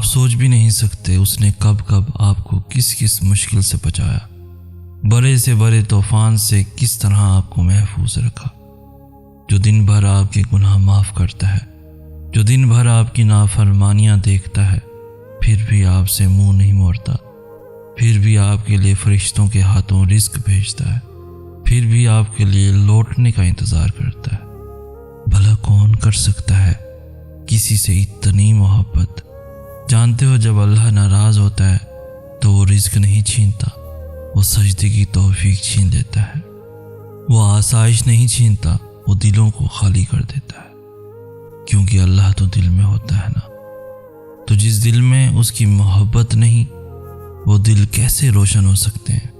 آپ سوچ بھی نہیں سکتے اس نے کب کب آپ کو کس کس مشکل سے بچایا، بڑے سے بڑے طوفان سے کس طرح آپ کو محفوظ رکھا، جو دن بھر آپ کے گناہ معاف کرتا ہے، جو دن بھر آپ کی نافرمانیاں دیکھتا ہے، پھر بھی آپ سے منہ نہیں موڑتا، پھر بھی آپ کے لیے فرشتوں کے ہاتھوں رزق بھیجتا ہے، پھر بھی آپ کے لیے لوٹنے کا انتظار کرتا ہے۔ بھلا کون کر سکتا ہے کسی سے اتنی محبت؟ جانتے ہو جب اللہ ناراض ہوتا ہے تو وہ رزق نہیں چھینتا، وہ سجدے کی توفیق چھین لیتا ہے، وہ آسائش نہیں چھینتا، وہ دلوں کو خالی کر دیتا ہے، کیونکہ اللہ تو دل میں ہوتا ہے نا۔ تو جس دل میں اس کی محبت نہیں، وہ دل کیسے روشن ہو سکتے ہیں؟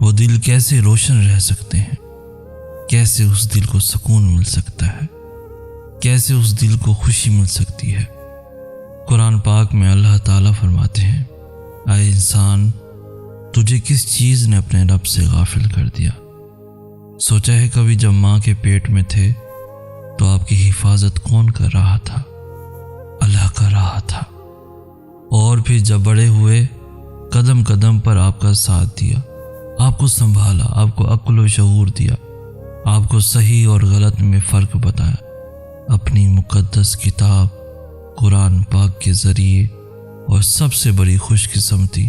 وہ دل کیسے روشن رہ سکتے ہیں؟ کیسے اس دل کو سکون مل سکتا ہے؟ کیسے اس دل کو خوشی مل سکتی ہے؟ قرآن پاک میں اللہ تعالیٰ فرماتے ہیں، اے انسان، تجھے کس چیز نے اپنے رب سے غافل کر دیا؟ سوچا ہے کبھی جب ماں کے پیٹ میں تھے تو آپ کی حفاظت کون کر رہا تھا؟ اللہ کر رہا تھا، اور پھر جب بڑے ہوئے قدم قدم پر آپ کا ساتھ دیا، آپ کو سنبھالا، آپ کو عقل و شعور دیا، آپ کو صحیح اور غلط میں فرق بتایا، اپنی مقدس کتاب قرآن پاک کے ذریعے، اور سب سے بڑی خوش قسمتی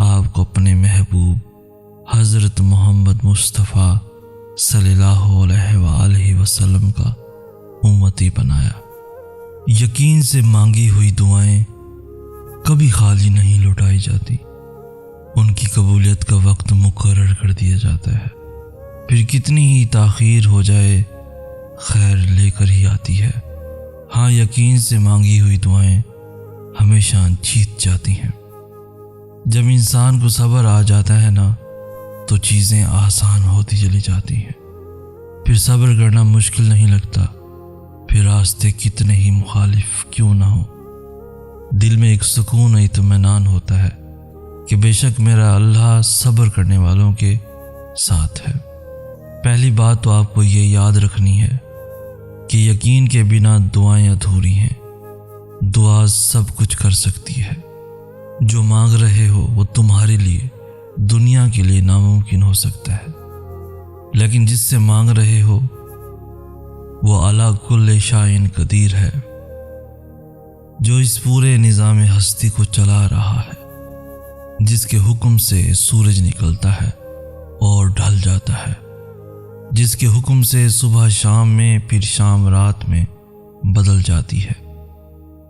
آپ کو اپنے محبوب حضرت محمد مصطفیٰ صلی اللہ علیہ وآلہ وسلم کا امتی بنایا۔ یقین سے مانگی ہوئی دعائیں کبھی خالی نہیں لوٹائی جاتی، ان کی قبولیت کا وقت مقرر کر دیا جاتا ہے، پھر کتنی ہی تاخیر ہو جائے خیر لے کر ہی آتی ہے۔ ہاں، یقین سے مانگی ہوئی دعائیں ہمیشہ جیت جاتی ہیں۔ جب انسان کو صبر آ جاتا ہے نا تو چیزیں آسان ہوتی چلی جاتی ہیں، پھر صبر کرنا مشکل نہیں لگتا، پھر راستے کتنے ہی مخالف کیوں نہ ہو، دل میں ایک سکون و اطمینان ہوتا ہے کہ بے شک میرا اللہ صبر کرنے والوں کے ساتھ ہے۔ پہلی بات تو آپ کو یہ یاد رکھنی ہے کہ یقین کے بنا دعائیں ادھوری ہیں۔ دعا سب کچھ کر سکتی ہے، جو مانگ رہے ہو وہ تمہارے لیے دنیا کے لیے ناممکن ہو سکتا ہے، لیکن جس سے مانگ رہے ہو وہ اعلیٰ کل شائن قدیر ہے، جو اس پورے نظام ہستی کو چلا رہا ہے، جس کے حکم سے سورج نکلتا ہے اور ڈھل جاتا ہے، جس کے حکم سے صبح شام میں پھر شام رات میں بدل جاتی ہے،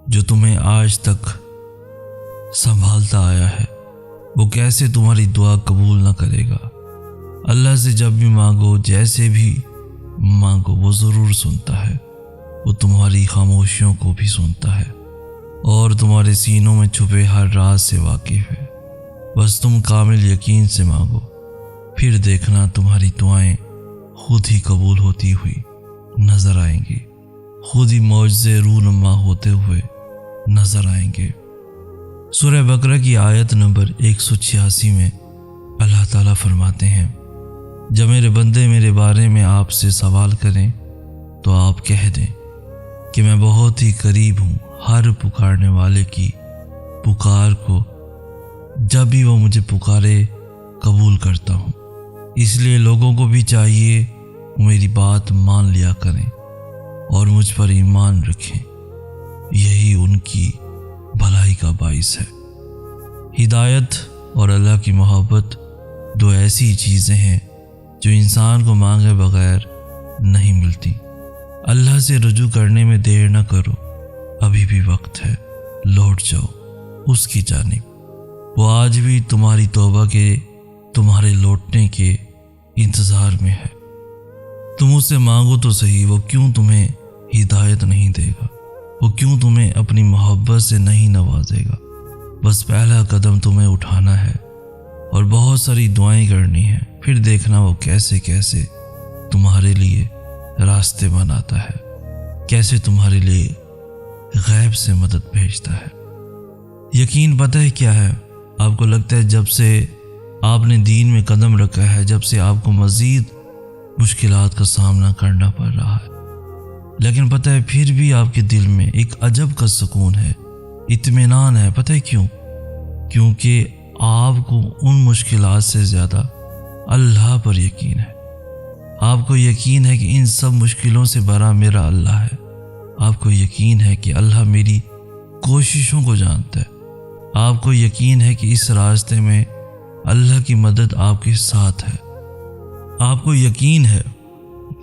جو تمہیں آج تک سنبھالتا آیا ہے، وہ کیسے تمہاری دعا قبول نہ کرے گا؟ اللہ سے جب بھی مانگو، جیسے بھی مانگو، وہ ضرور سنتا ہے، وہ تمہاری خاموشیوں کو بھی سنتا ہے اور تمہارے سینوں میں چھپے ہر راز سے واقف ہے۔ بس تم کامل یقین سے مانگو، پھر دیکھنا تمہاری دعائیں خود ہی قبول ہوتی ہوئی نظر آئیں گی، خود ہی معجزے رونما ہوتے ہوئے نظر آئیں گے۔ سورہ بقرہ کی آیت نمبر 186 میں اللہ تعالیٰ فرماتے ہیں، جب میرے بندے میرے بارے میں آپ سے سوال کریں تو آپ کہہ دیں کہ میں بہت ہی قریب ہوں ہر پکارنے والے کی پکار کو، جب بھی وہ مجھے پکارے قبول کرتا ہوں۔ اس لیے لوگوں کو بھی چاہیے میری بات مان لیا کریں اور مجھ پر ایمان رکھیں، یہی ان کی بھلائی کا باعث ہے۔ ہدایت اور اللہ کی محبت دو ایسی چیزیں ہیں جو انسان کو مانگے بغیر نہیں ملتی۔ اللہ سے رجوع کرنے میں دیر نہ کرو، ابھی بھی وقت ہے، لوٹ جاؤ اس کی جانب، وہ آج بھی تمہاری توبہ کے، تمہارے لوٹنے کے انتظار میں ہے۔ تم اس سے مانگو تو صحیح، وہ کیوں تمہیں ہدایت نہیں دے گا، وہ کیوں تمہیں اپنی محبت سے نہیں نوازے گا؟ بس پہلا قدم تمہیں اٹھانا ہے اور بہت ساری دعائیں کرنی ہیں، پھر دیکھنا وہ کیسے کیسے تمہارے لیے راستے بناتا ہے، کیسے تمہارے لیے غیب سے مدد بھیجتا ہے۔ یقین پتہ ہے کیا ہے؟ آپ کو لگتا ہے جب سے آپ نے دین میں قدم رکھا ہے، جب سے آپ کو مزید مشکلات کا سامنا کرنا پڑ رہا ہے، لیکن پتہ ہے پھر بھی آپ کے دل میں ایک عجب کا سکون ہے اطمینان ہے۔ پتہ ہے کیوں؟ کیونکہ آپ کو ان مشکلات سے زیادہ اللہ پر یقین ہے۔ آپ کو یقین ہے کہ ان سب مشکلوں سے بڑا میرا اللہ ہے۔ آپ کو یقین ہے کہ اللہ میری کوششوں کو جانتا ہے۔ آپ کو یقین ہے کہ اس راستے میں اللہ کی مدد آپ کے ساتھ ہے۔ آپ کو یقین ہے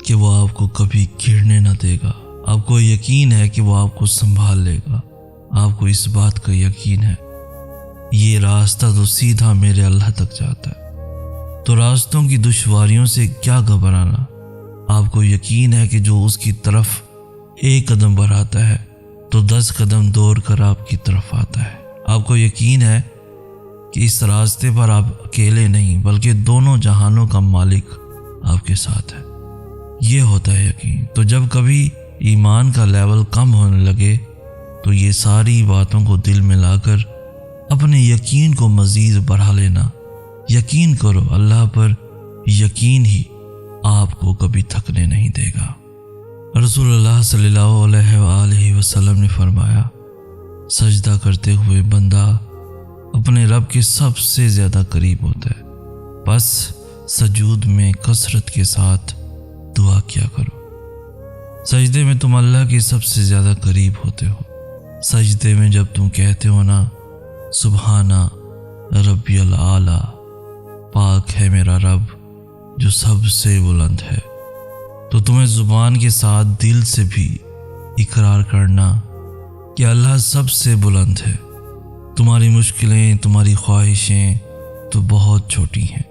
کہ وہ آپ کو کبھی گرنے نہ دے گا۔ آپ کو یقین ہے کہ وہ آپ کو سنبھال لے گا۔ آپ کو اس بات کا یقین ہے یہ راستہ تو سیدھا میرے اللہ تک جاتا ہے، تو راستوں کی دشواریوں سے کیا گھبرانا۔ آپ کو یقین ہے کہ جو اس کی طرف ایک قدم بڑھاتا ہے تو 10 قدم دوڑ کر آپ کی طرف آتا ہے۔ آپ کو یقین ہے کہ اس راستے پر آپ اکیلے نہیں بلکہ دونوں جہانوں کا مالک آپ کے ساتھ ہے۔ یہ ہوتا ہے یقین۔ تو جب کبھی ایمان کا لیول کم ہونے لگے تو یہ ساری باتوں کو دل میں لا کر اپنے یقین کو مزید بڑھا لینا۔ یقین کرو اللہ پر، یقین ہی آپ کو کبھی تھکنے نہیں دے گا۔ رسول اللہ صلی اللہ علیہ وآلہ وسلم نے فرمایا، سجدہ کرتے ہوئے بندہ اپنے رب کے سب سے زیادہ قریب ہوتا ہے، بس سجود میں کثرت کے ساتھ دعا کیا کرو۔ سجدے میں تم اللہ کے سب سے زیادہ قریب ہوتے ہو۔ سجدے میں جب تم کہتے ہو نا سبحانہ ربی العالی، پاک ہے میرا رب جو سب سے بلند ہے، تو تمہیں زبان کے ساتھ دل سے بھی اقرار کرنا کہ اللہ سب سے بلند ہے۔ تمہاری مشکلیں، تمہاری خواہشیں تو بہت چھوٹی ہیں،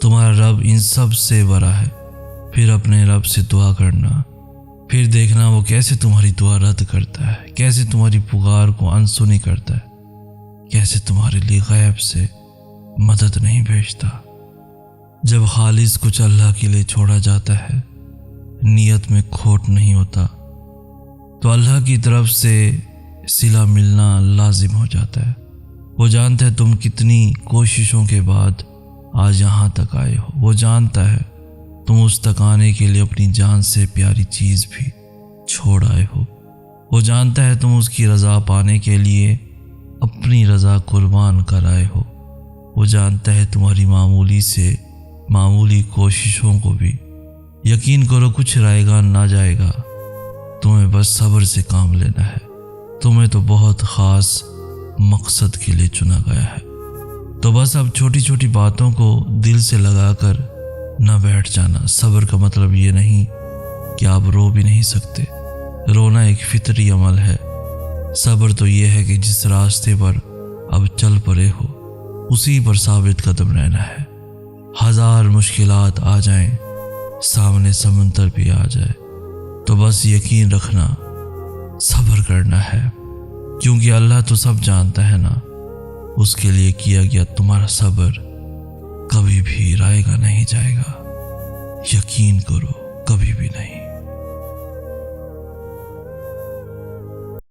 تمہارا رب ان سب سے بڑا ہے۔ پھر اپنے رب سے دعا کرنا، پھر دیکھنا وہ کیسے تمہاری دعا رد کرتا ہے، کیسے تمہاری پکار کو انسنی کرتا ہے، کیسے تمہارے لیے غیب سے مدد نہیں بھیجتا۔ جب خالص کچھ اللہ کے لیے چھوڑا جاتا ہے، نیت میں کھوٹ نہیں ہوتا، تو اللہ کی طرف سے صلہ ملنا لازم ہو جاتا ہے۔ وہ جانتا ہے تم کتنی کوششوں کے بعد آج یہاں تک آئے ہو۔ وہ جانتا ہے تم اس تک آنے کے لیے اپنی جان سے پیاری چیز بھی چھوڑ آئے ہو۔ وہ جانتا ہے تم اس کی رضا پانے کے لیے اپنی رضا قربان کر آئے ہو۔ وہ جانتا ہے تمہاری معمولی سے معمولی کوششوں کو بھی یقین کرو کچھ رائے گا نہ جائے گا۔ تمہیں بس صبر سے کام لینا ہے۔ تمہیں تو بہت خاص مقصد کے لیے چنا گیا ہے، تو بس اب چھوٹی چھوٹی باتوں کو دل سے لگا کر نہ بیٹھ جانا۔ صبر کا مطلب یہ نہیں کہ آپ رو بھی نہیں سکتے، رونا ایک فطری عمل ہے۔ صبر تو یہ ہے کہ جس راستے پر اب چل پڑے ہو اسی پر ثابت قدم رہنا ہے۔ 1000 مشکلات آ جائیں، سامنے سمندر بھی آ جائے، تو بس یقین رکھنا، صبر کرنا ہے، کیونکہ اللہ تو سب جانتا ہے نا۔ اس کے لیے کیا گیا تمہارا صبر کبھی بھی رائے گا نہیں جائے گا۔ یقین کرو کبھی بھی نہیں۔